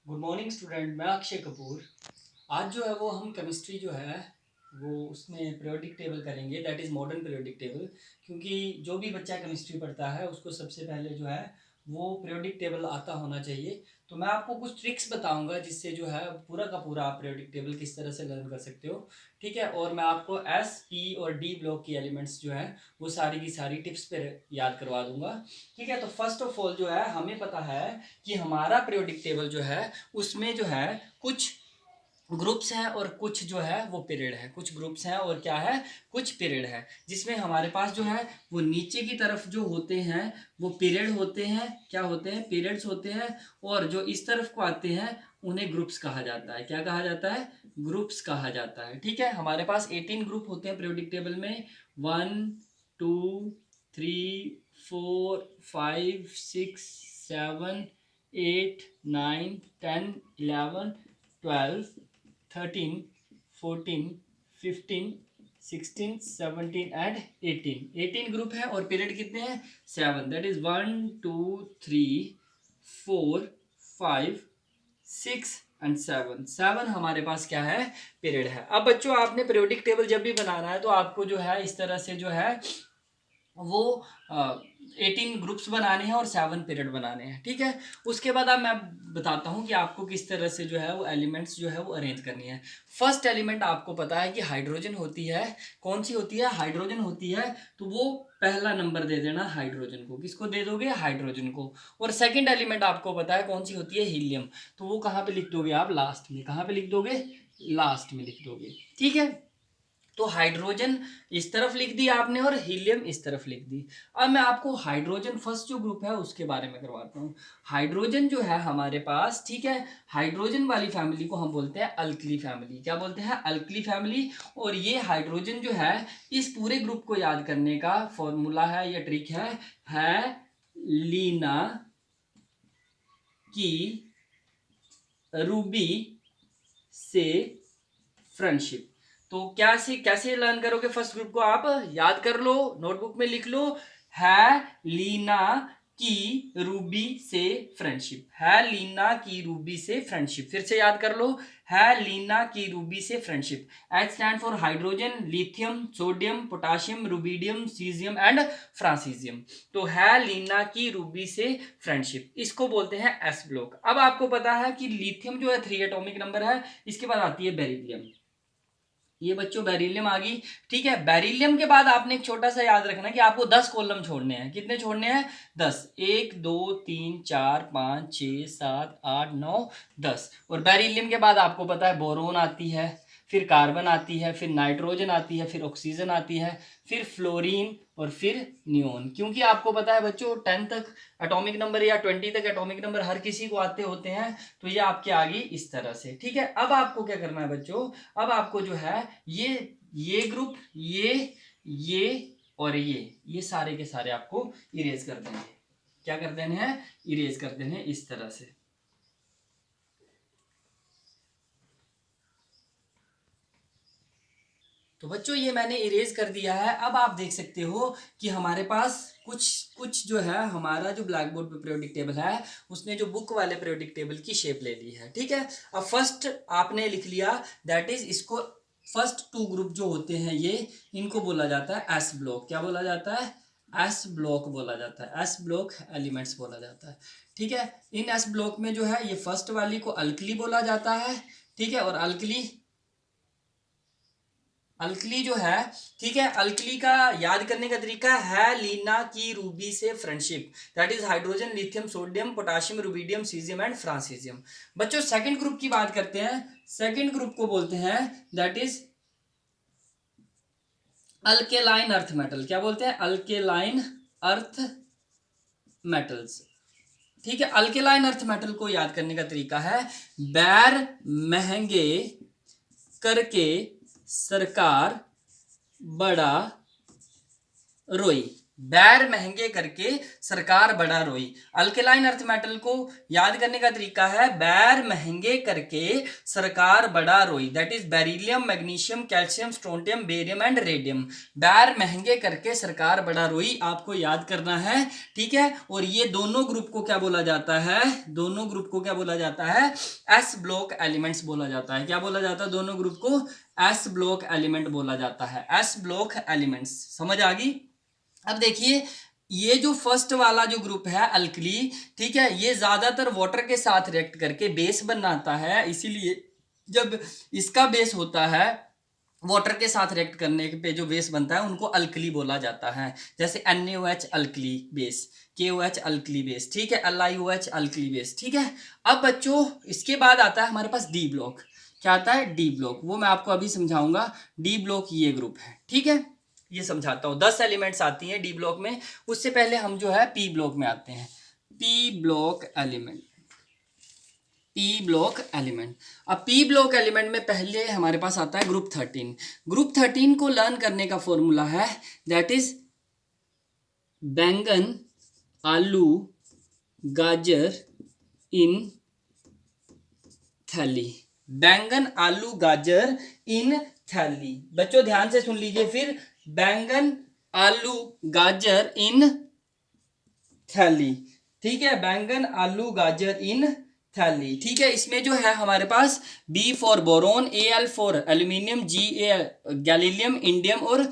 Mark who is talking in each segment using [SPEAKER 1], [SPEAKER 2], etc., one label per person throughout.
[SPEAKER 1] Good morning student. मैं अक्षय कपूर। आज जो है वो हम केमिस्ट्री जो है वो उसमें पीरियोडिक टेबल करेंगे, that is modern periodic table. क्योंकि जो भी बच्चा केमिस्ट्री पढ़ता है उसको सबसे पहले जो है वो पीरियोडिक टेबल आता होना चाहिए। तो मैं आपको कुछ ट्रिक्स बताऊंगा जिससे जो है पूरा का पूरा आप पीरियोडिक टेबल किस तरह से लर्न कर सकते हो। ठीक है, और मैं आपको एस पी और डी ब्लॉक की एलिमेंट्स जो है वो सारी की सारी टिप्स पे याद करवा दूंगा। ठीक है, तो फर्स्ट ऑफ ऑल जो है हमें पता है कि हमारा पीरियोडिक टेबल जो है उसमें जो है कुछ ग्रुप्स हैं और कुछ जो है वो पीरियड है। कुछ ग्रुप्स हैं और क्या है, कुछ पीरियड है। जिसमें हमारे पास जो है वो नीचे की तरफ जो होते हैं वो पीरियड होते हैं, क्या होते हैं, पीरियड्स होते हैं। और जो इस तरफ को आते हैं उन्हें ग्रुप्स कहा जाता है। क्या कहा जाता है? ग्रुप्स कहा जाता है। ठीक है, हमारे पास 18 ग्रुप होते हैं पीरियोडिक टेबल में। 1 2 3 4 5 6 7 8 9 10 11 12 13 14 15 16 17 एंड 18 ग्रुप है और पीरियड कितने हैं? 7। That is 1 2 3 4 5 6 and 7। 7 हमारे पास क्या है? पीरियड है। अब बच्चों आपने पीरियोडिक टेबल जब भी बनाना है तो आपको जो है इस तरह से जो है वो 18 ग्रुप्स बनाने हैं और 7 पीरियड बनाने हैं। ठीक है, उसके बाद अब मैं बताता हूँ कि आपको किस तरह से जो है वो एलिमेंट्स जो है वो अरेंज करनी है। फर्स्ट एलिमेंट आपको पता है कि हाइड्रोजन होती है। कौन सी होती है? हाइड्रोजन होती है। तो वो पहला नंबर दे देना हाइड्रोजन को। किसको दे दोगे? हाइड्रोजन को। और सेकंड एलिमेंट आपको पता है कौन सी होती है? हीलियम। तो वो कहाँ पे लिख दोगे आप? लास्ट में। कहाँ पे लिख दोगे? लास्ट में लिख दोगे। ठीक है, तो हाइड्रोजन इस तरफ लिख दी आपने और हीलियम इस तरफ लिख दी। अब मैं आपको हाइड्रोजन फर्स्ट जो ग्रुप है उसके बारे में करवाता हूँ। हाइड्रोजन जो है हमारे पास, ठीक है, हाइड्रोजन वाली फैमिली को हम बोलते हैं अल्कली फैमिली। क्या बोलते हैं? Alkali family. और ये हाइड्रोजन जो है इस पूरे ग्रुप को याद करने का फॉर्मूला है या ट्रिक है लीना की रूबी से फ्रेंडशिप। तो कैसे कैसे लर्न करोगे? फर्स्ट ग्रुप को आप याद कर लो, नोटबुक में लिख लो। है लीना की रूबी से फ्रेंडशिप। है लीना की रूबी से फ्रेंडशिप। फिर से याद कर लो। है लीना की रूबी से friendship. H stand for hydrogen, lithium, sodium, potassium, rubidium, caesium and francium. तो है लीना की रूबी से फ्रेंडशिप, इसको बोलते हैं एस ब्लॉक। अब आपको पता है कि लिथियम जो है 3 एटॉमिक नंबर है। इसके बाद आती है बेरिलियम। ये बच्चों बेरिलियम आ गई। ठीक है, बेरिलियम के बाद आपने एक छोटा सा याद रखना कि आपको 10 कॉलम छोड़ने हैं। कितने छोड़ने हैं? 10। 1 2 3 4 5 6 7 8 9 10। और बेरिलियम के बाद आपको पता है बोरोन आती है, फिर कार्बन आती है, फिर नाइट्रोजन आती है, फिर ऑक्सीजन आती है, फिर फ्लोरीन और फिर नियोन। क्योंकि आपको पता है बच्चों 10 तक एटॉमिक नंबर या 20 तक एटॉमिक नंबर हर किसी को आते होते हैं। तो ये आपके आ गई इस तरह से। ठीक है, अब आपको क्या करना है बच्चों? अब आपको जो है ये ग्रुप, ये और ये सारे के सारे आपको इरेज कर देने हैं। क्या कर देने हैं? इरेज कर देने हैं इस तरह से। तो बच्चों ये मैंने इरेज कर दिया है। अब आप देख सकते हो कि हमारे पास कुछ कुछ जो है हमारा जो ब्लैक बोर्ड पे पीरियोडिक टेबल है उसने जो बुक वाले पीरियोडिक टेबल की शेप ले ली है। ठीक है, अब फर्स्ट आपने लिख लिया, दैट इज इसको फर्स्ट 2 ग्रुप जो होते हैं ये, इनको बोला जाता है एस ब्लॉक। क्या बोला जाता है? एस ब्लॉक बोला जाता है। एस ब्लॉक एलिमेंट्स बोला जाता है। ठीक है, इन एस ब्लॉक में जो है ये फर्स्ट वाली को अल्कली बोला जाता है। ठीक है, और अल्कली अल्कली जो है, ठीक है, अल्कली का याद करने का तरीका है लीना की रूबी से friendship. That is hydrogen, lithium, sodium, potassium, rubidium, caesium and francium. बच्चों सेकंड ग्रुप की बात करते हैं। सेकंड ग्रुप को बोलते हैं that is alkaline earth metal. क्या बोलते हैं? Alkaline earth metals. ठीक है, अल्केलाइन अर्थ मेटल को याद करने का तरीका है बैर महंगे करके सरकार बड़ा रोई। बैर महंगे करके सरकार बड़ा रोई। अल्केलाइन अर्थ मेटल को याद करने का तरीका है बैर महंगे करके सरकार बड़ा रोई। That is beryllium, magnesium, calcium, strontium, barium and radium. बैर महंगे करके सरकार बड़ा रोई, आपको याद करना है, ठीक है। और ये दोनों ग्रुप को क्या बोला जाता है, दोनों ग्रुप को क्या बोला जाता है, एस ब्लॉक एलिमेंट्स बोला जाता है। क्या बोला जाता है दोनों ग्रुप को, एस ब्लॉक एलिमेंट बोला जाता है, एस ब्लॉक एलिमेंट्स। समझ आ गई। अब देखिए ये जो फर्स्ट वाला जो ग्रुप है अल्कली, ठीक है, ये ज्यादातर वाटर के साथ रिएक्ट करके बेस बनाता है, इसीलिए जब इसका बेस होता है वाटर के साथ रिएक्ट करने पे जो बेस बनता है उनको अल्कली बोला जाता है। जैसे NaOH alkali base, KOH alkali base, ठीक है, LiOH अल्कली बेस, ठीक है। अब बच्चों इसके बाद आता है हमारे पास डी ब्लॉक। क्या आता है, डी ब्लॉक, वो मैं आपको अभी समझाऊंगा। डी ब्लॉक ये ग्रुप है, ठीक है, ये समझाता हूँ। 10 एलिमेंट्स आती हैं डी ब्लॉक में। उससे पहले हम जो है पी ब्लॉक में आते हैं। P block element, P block element. अब पी ब्लॉक एलिमेंट में पहले हमारे पास आता है ग्रुप 13। ग्रुप 13 को लर्न करने का फॉर्मूला है दैट इज बैंगन, आलू, गाजर इन थैली। बैंगन, आलू, गाजर इन थैली। बच्चों ध्यान से सुन लीजिए फिर, बैंगन, आलू, गाजर इन थैली, ठीक है, बैंगन, आलू, गाजर इन थैली, ठीक है। इसमें जो है हमारे पास B for boron, Al for aluminium, Ga गैलीलियम, indium, और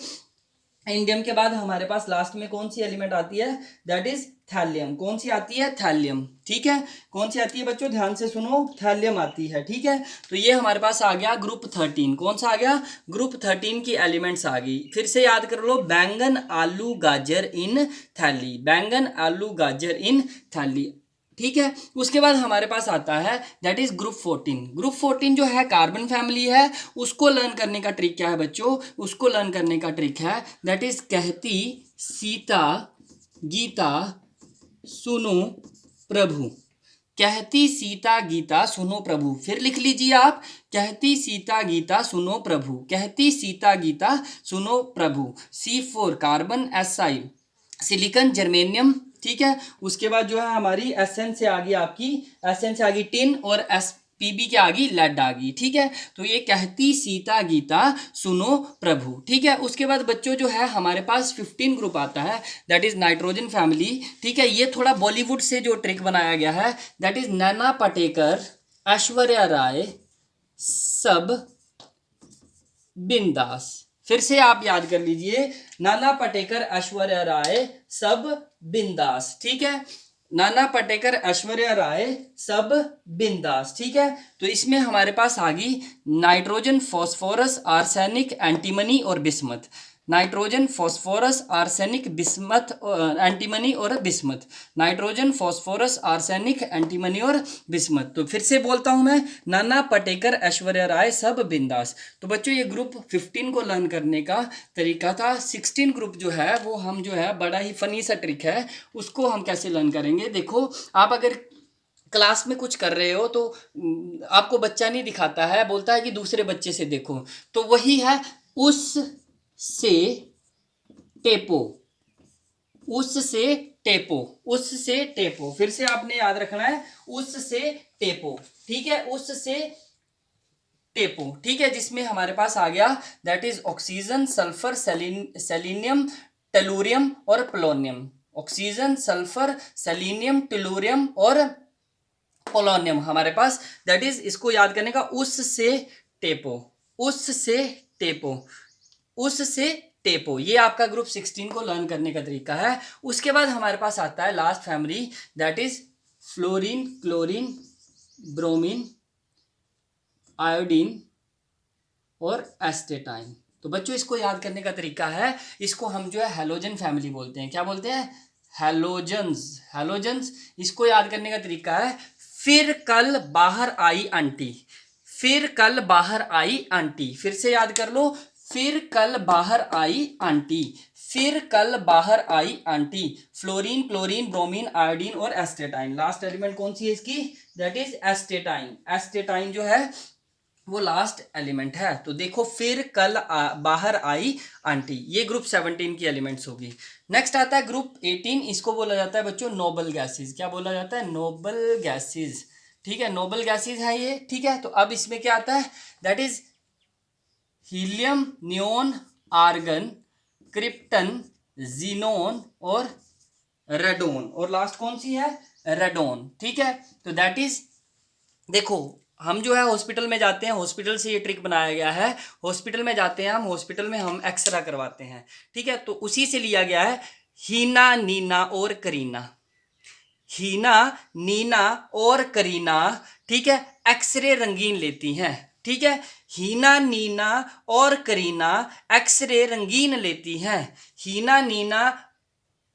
[SPEAKER 1] इंडियम के बाद हमारे पास लास्ट में कौन सी एलिमेंट आती है, दैट इज थैलियम। कौन सी आती है, थैलियम, ठीक है। कौन सी आती है बच्चों, ध्यान से सुनो, थैलियम आती है, ठीक है। तो ये हमारे पास आ गया ग्रुप 13। कौन सा आ गया, ग्रुप 13 की एलिमेंट्स आ गई। फिर से याद कर लो, बैंगन, आलू, गाजर इन थैली, बैंगन, आलू, गाजर इन थैली, ठीक है। उसके बाद हमारे पास आता है दैट इज ग्रुप 14। ग्रुप 14 जो है कार्बन फैमिली है। उसको लर्न करने का ट्रिक क्या है बच्चों, उसको लर्न करने का ट्रिक है दैट इज कहती सीता गीता सुनो प्रभु। कहती सीता गीता सुनो प्रभु, फिर लिख लीजिए आप, कहती सीता गीता सुनो प्रभु, कहती सीता गीता सुनो प्रभु। C4 carbon, Si silicon, germanium, ठीक है। उसके बाद जो है हमारी Sn से आ गई आपकी, Sn से आ गई टिन, और Pb के आ गई लेड आ गई, ठीक है। तो ये कहती सीता गीता सुनो प्रभु, ठीक है। उसके बाद बच्चों जो है हमारे पास 15 ग्रुप आता है दैट इज नाइट्रोजन फैमिली, ठीक है। ये थोड़ा बॉलीवुड से जो ट्रिक बनाया गया है दैट इज नाना पाटेकर, ऐश्वर्या राय, सब बिंदास। फिर से आप याद कर लीजिए, नाना पाटेकर, ऐश्वर्या राय, सब बिंदास, ठीक है। नाना पाटेकर, ऐश्वर्या राय, सब बिंदास, ठीक है। तो इसमें हमारे पास आ गई नाइट्रोजन, फॉस्फोरस, आर्सेनिक, एंटीमनी और bismuth. Nitrogen, phosphorus, arsenic, bismuth, antimony और bismuth. Nitrogen, phosphorus, arsenic, antimony और बिस्मथ। तो फिर से बोलता हूं मैं, नाना पाटेकर, ऐश्वर्या राय, सब बिंदास। तो बच्चों ये ग्रुप 15 को लर्न करने का तरीका था। 16 ग्रुप जो है वो हम जो है बड़ा ही फनी सा ट्रिक है, उसको हम कैसे लर्न करेंगे। देखो आप अगर क्लास में कुछ कर रहे हो तो आपको बच्चा नहीं दिखाता है, बोलता है कि दूसरे बच्चे से देखो, तो वही है उस से टेपो, उससे टेपो, उससे टेपो। फिर से आपने याद रखना है, उससे टेपो, ठीक है, उससे टेपो, ठीक है। जिसमें हमारे पास आ गया that is oxygen, sulphur, selenium, tellurium और polonium. Oxygen, sulphur, selenium, tellurium और पोलोनियम हमारे पास, दैट इज, इसको याद करने का, उससे टेपो, उससे टेपो, उससे टेपो। ये आपका ग्रुप 16 को लर्न करने का तरीका है। उसके बाद हमारे पास आता है last family that is fluorine, chlorine, bromine, iodine और एस्टेटाइन। तो बच्चों इसको याद करने का तरीका है, इसको हम जो है हैलोजन फैमिली बोलते हैं। क्या बोलते हैं, हैलोजन्स, हैलोजन्स। इसको याद करने का तरीका है, फिर कल बाहर आई आंटी, फिर कल बाहर आई आंटी। फिर से याद कर लो, फिर कल बाहर आई आंटी, फिर कल बाहर आई aunty. Fluorine, chlorine, bromine, iodine और एस्टेटाइन। लास्ट एलिमेंट कौन सी है इसकी, दैट इज एस्टेटाइन। एस्टेटाइन जो है वो लास्ट एलिमेंट है। तो देखो फिर कल बाहर आई आंटी, ये ग्रुप 17 की एलिमेंट्स होगी। नेक्स्ट आता है ग्रुप 18, इसको बोला जाता है बच्चों नोबल गैसेस। क्या बोला जाता है? Noble gases. ठीक है, नोबल गैसेस है ये। ठीक है, तो अब इसमें क्या आता है? That is helium, neon, argon, krypton, xenon और रेडोन। और लास्ट कौन सी है? रेडोन। ठीक है, तो दैट इज, देखो हम जो है हॉस्पिटल में जाते हैं, हॉस्पिटल से ये ट्रिक बनाया गया है। हॉस्पिटल में जाते हैं हम, हॉस्पिटल में हम एक्सरा करवाते हैं। ठीक है, तो उसी से लिया गया है हीना, नीना और करीना। हीना, नीना और करीना, ठीक है, एक्सरे रंगीन लेती हैं। ठीक है, हीना, नीना और करीना एक्सरे रंगीन लेती हैं। हीना, नीना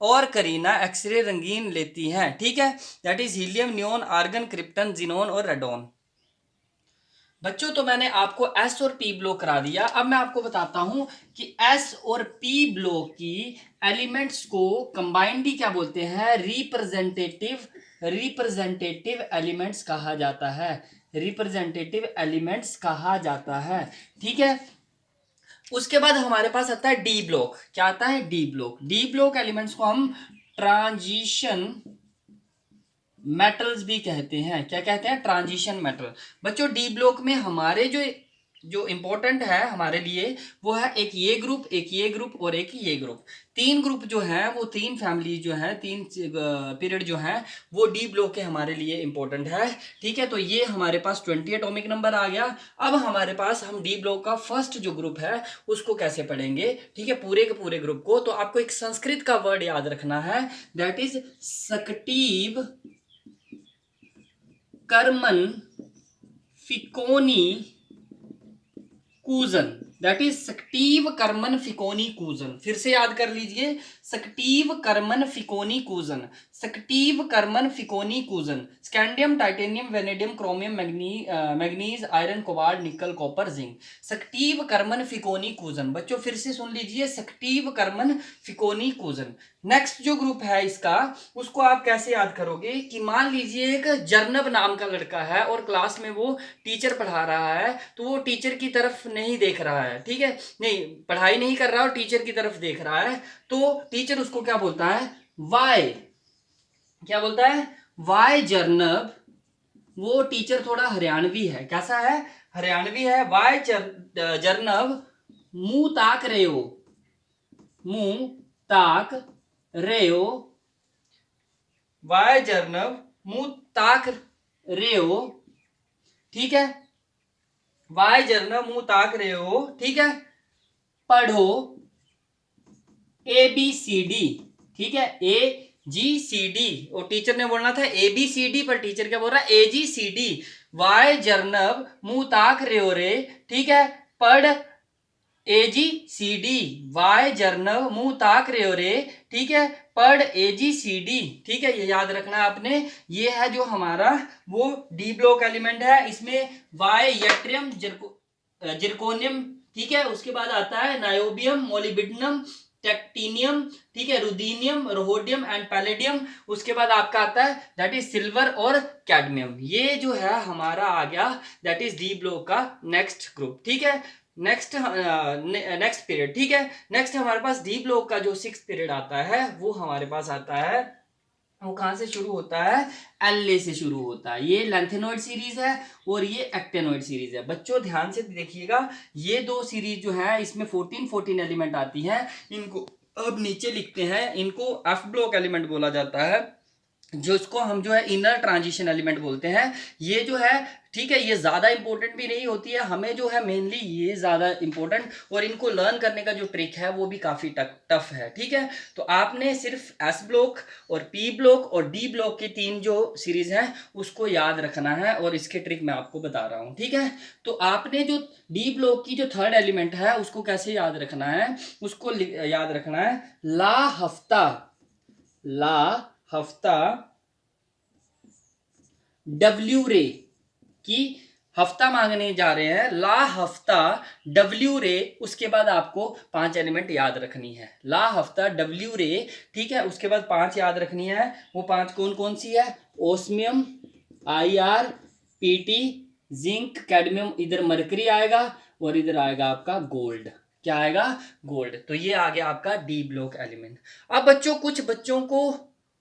[SPEAKER 1] और करीना एक्सरे रंगीन लेती हैं। ठीक है, that is helium, neon, argon, krypton, xenon और रेडोन। बच्चों तो मैंने आपको एस और पी ब्लॉक करा दिया। अब मैं आपको बताता हूं कि एस और पी ब्लॉक की एलिमेंट्स को कंबाइंडली क्या बोलते हैं? रिप्रेजेंटेटिव एलिमेंट्स कहा जाता है। रिप्रेजेंटेटिव एलिमेंट्स कहा जाता है। ठीक है, उसके बाद हमारे पास आता है डी ब्लॉक। क्या आता है? D block. D block elements को हम ट्रांजिशन मेटल्स भी कहते हैं। क्या कहते हैं? Transition metal. बच्चों डी ब्लॉक में हमारे जो जो इंपॉर्टेंट है हमारे लिए वो है एक ये ग्रुप, एक ये ग्रुप और एक ये ग्रुप। तीन ग्रुप जो है वो तीन फैमिली जो है, तीन पीरियड जो है वो डी ब्लॉक के हमारे लिए इंपॉर्टेंट है। ठीक है, तो ये हमारे पास 20 एटॉमिक नंबर आ गया। अब हमारे पास हम डी ब्लॉक का फर्स्ट जो ग्रुप है उसको कैसे पढ़ेंगे? ठीक है, पूरे के पूरे ग्रुप को। तो आपको एक संस्कृत का वर्ड याद रखना है, दैट इज सक्टीव कर्मन फिकोनी कूजन। दैट इज सक्टीव कर्मन फिकोनी कूजन। फिर से याद कर लीजिए, सक्टीव कर्मन फिकोनी कूजन, सक्टीव कर्मन फिकोनी कूजन। Scandium, titanium, vanadium, chromium, manganese, iron, cobalt, nickel, copper, zinc. सक्टीव कर्मन फिकोनी कूजन। बच्चों फिर से सुन लीजिए, सक्टीव कर्मन फिकोनी कूजन। नेक्स्ट जो ग्रुप है इसका, उसको आप कैसे याद करोगे कि मान लीजिए एक जर्नब नाम का लड़का है और क्लास में वो टीचर पढ़ा रहा है, तो वो टीचर की तरफ नहीं देख रहा है। ठीक है, नहीं पढ़ाई नहीं कर रहा और टीचर की तरफ देख रहा है, तो टीचर उसको क्या बोलता है? वाई। क्या बोलता है? वाई जर्नब। वो टीचर थोड़ा हरियाणवी है। कैसा है? हरियाणवी है। वाई जर्नब मुंह ताक रहे हो, मुंह ताक रहे हो। वाई जर्नब मुंह ताक रहे हो। ठीक है, वाई जर्नब मुंह ताक रहे हो। ठीक है, पढ़ो ABCD। ठीक है, AGCD। और टीचर ने बोलना था ABCD, पर टीचर क्या बोल रहा है? AGCD। वाई जर्नब मुंह ताक रहे हो रे। ठीक है, पढ़ AGCD। वाई जर्नब मुंह ताक रहे हो रे। ठीक है, पढ़ AGCD। ठीक है, ये याद रखना आपने। ये है जो हमारा वो डी ब्लॉक एलिमेंट है। इसमें वाई यट्रियम, जिरकोनियम। ठीक है, उसके बाद आता है नायोबियम, मोलिब्डेनम, टेक्टिनियम। ठीक है, रुदीनियम, रोहोडियम एंड पैलेडियम। उसके बाद आपका आता है दैट इज सिल्वर और कैडमियम। ये जो है हमारा आ गया दैट इज डी ब्लॉक का नेक्स्ट ग्रुप। ठीक है, नेक्स्ट पीरियड। ठीक है, नेक्स्ट हमारे पास डी ब्लॉक का जो 6th पीरियड आता है वो हमारे पास आता है, वो कहां से शुरू होता है? एल से शुरू होता है। ये लेंथेनॉइड सीरीज है और ये एक्टेनॉइड सीरीज है। बच्चों ध्यान से देखिएगा, ये दो सीरीज जो है इसमें 14 एलिमेंट आती हैं। इनको अब नीचे लिखते हैं, इनको एफ ब्लॉक एलिमेंट बोला जाता है, जो इसको हम जो है इनर ट्रांजिशन एलिमेंट बोलते हैं। ये जो है, ठीक है, ये ज़्यादा इंपॉर्टेंट भी नहीं होती है, हमें जो है मेनली ये ज़्यादा इंपॉर्टेंट, और इनको लर्न करने का जो ट्रिक है वो भी काफ़ी टफ है। ठीक है, तो आपने सिर्फ एस ब्लॉक और पी ब्लॉक और डी ब्लॉक की तीन जो सीरीज हैं उसको याद रखना है, और इसके ट्रिक मैं आपको बता रहा हूँ। ठीक है, तो आपने जो डी ब्लॉक की जो थर्ड एलिमेंट है उसको कैसे याद रखना है? उसको याद रखना है ला हफ्ता। ला हफ्ता डब्ल्यू रे की हफ्ता मांगने जा रहे हैं, ला हफ्ता डब्ल्यू रे। उसके बाद आपको 5 एलिमेंट याद रखनी है, ला हफ्ता डब्ल्यू रे। ठीक है, उसके बाद 5 याद रखनी है। वो 5 कौन कौन सी है? Osmium, IR, PT, zinc, cadmium, इधर मरकरी आएगा और इधर आएगा आपका गोल्ड। क्या आएगा? गोल्ड। तो ये आ गया आपका डी ब्लॉक एलिमेंट। अब बच्चों कुछ बच्चों को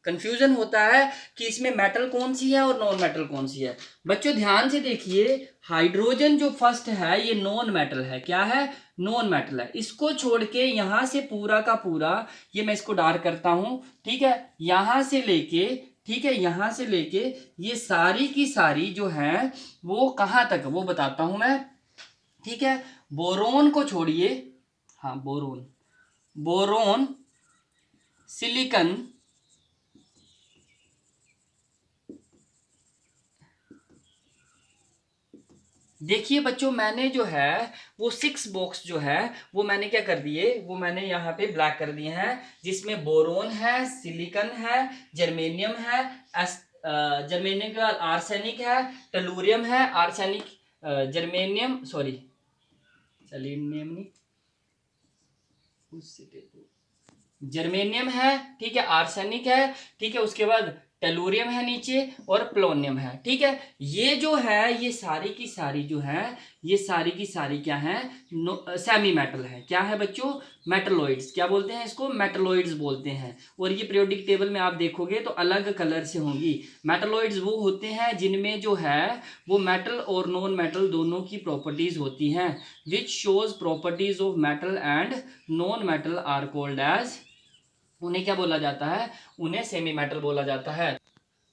[SPEAKER 1] कंफ्यूजन होता है कि इसमें मेटल कौन सी है और नॉन मेटल कौन सी है। बच्चों ध्यान से देखिए, हाइड्रोजन जो फर्स्ट है ये नॉन मेटल है। क्या है? नॉन मेटल है। इसको छोड़ के यहां से पूरा का पूरा, ये मैं इसको डार्क करता हूं, ठीक है, यहां से लेके, ठीक है, यहां से लेके ये सारी की सारी जो है वो कहां तक, वो बताता हूं मैं, ठीक है। बोरोन को छोड़िए, हाँ बोरोन, बोरोन, सिलिकन, देखिए बच्चों मैंने जो है वो 6 बॉक्स जो है वो मैंने क्या कर दिए, वो मैंने यहाँ पे ब्लैक कर दिए हैं, जिसमें बोरोन है, सिलिकन है, जर्मेनियम है, जर्मेनियम के बाद आर्सेनिक है, टेलुरियम है, आर्सेनिक, जर्मेनियम, सॉरी सेलेनियम नहीं, उससे जर्मेनियम है, ठीक है, आर्सेनिक है, ठीक है, उसके बाद टेलुरियम है नीचे और प्लोनियम है, ठीक है। ये जो है ये सारी की सारी जो है, ये सारी की सारी क्या है, सेमी मेटल है। क्या है बच्चों? मेटलॉइड्स। क्या बोलते हैं इसको? मेटलॉइड्स बोलते हैं। और ये पीरियोडिक टेबल में आप देखोगे तो अलग कलर से होंगी। मेटलॉइड्स वो होते हैं जिनमें जो है वो मेटल और नॉन मेटल दोनों की प्रॉपर्टीज होती हैं, which shows properties of metal and non metal are called as, उन्हें क्या बोला जाता है? उन्हें सेमी मेटल बोला जाता है।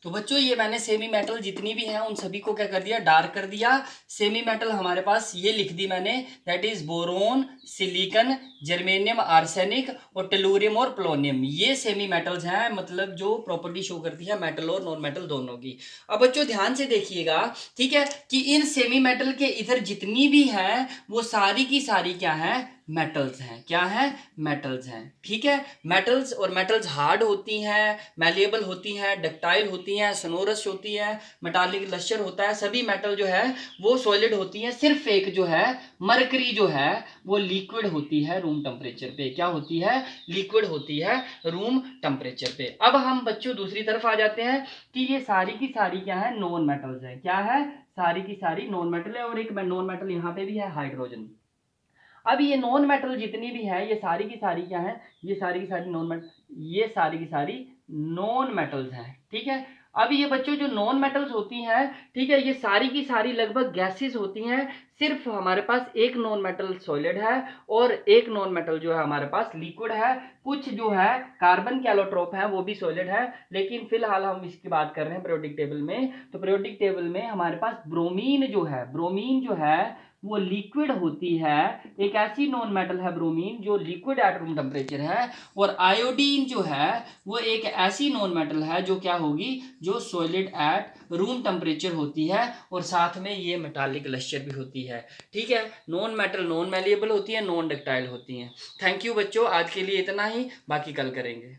[SPEAKER 1] तो बच्चों ये मैंने सेमी मेटल जितनी भी हैं उन सभी को क्या कर दिया, डार्क कर दिया। सेमी मेटल हमारे पास ये लिख दी मैंने, that is boron, silicon, germanium, arsenic और टेलुरियम और प्लोनियम। ये सेमी मेटल्स हैं, मतलब जो प्रॉपर्टी शो करती है मेटल और नॉन मेटल दोनों की। अब बच्चों ध्यान से देखिएगा, ठीक है, कि इन सेमी मेटल के इधर जितनी भी हैं वो सारी की सारी क्या है, मेटल्स हैं। क्या है? मेटल्स हैं, ठीक है। मेटल्स, और मेटल्स हार्ड होती हैं, मैलिएबल होती हैं, डक्टाइल होती हैं, सोनोरस होती है, मेटालिक लश्चर होता है। सभी मेटल जो है वो सॉलिड होती हैं। सिर्फ एक जो है मरकरी जो है वो लिक्विड होती है रूम टेम्परेचर पे। क्या होती है? लिक्विड होती है रूम टेम्परेचर पे। अब हम बच्चों दूसरी तरफ आ जाते हैं कि ये सारी की सारी क्या है, नॉन मेटल्स है। क्या है? सारी की सारी नॉन मेटल है। और एक नॉन मेटल यहाँ पे भी है, हाइड्रोजन। अब ये नॉन मेटल जितनी भी है ये सारी की सारी क्या है, ये सारी की सारी नॉन मेटल, ये सारी की सारी नॉन मेटल्स हैं, ठीक है। अब ये बच्चों जो नॉन मेटल्स होती हैं, ठीक है, ये सारी की सारी लगभग गैसेस होती हैं। सिर्फ हमारे पास एक नॉन मेटल सॉलिड है और एक नॉन मेटल जो है हमारे पास लिक्विड है। कुछ जो है कार्बन के एलोट्रोप है वो भी सॉलिड है, लेकिन फिलहाल हम इसकी बात कर रहे हैं पीरियोडिक टेबल में। तो पीरियोडिक टेबल में हमारे पास ब्रोमीन जो है, ब्रोमीन जो है वो लिक्विड होती है। एक ऐसी नॉन मेटल है ब्रोमीन जो लिक्विड एट रूम टेम्परेचर है। और आयोडीन जो है वो एक ऐसी नॉन मेटल है जो क्या होगी, जो सॉलिड एट रूम टेम्परेचर होती है और साथ में ये मेटालिक लश्चर भी होती है, ठीक है। नॉन मेटल नॉन मैलिएबल होती है, नॉन डक्टाइल होती हैं। थैंक यू बच्चों, आज के लिए इतना ही, बाकी कल करेंगे।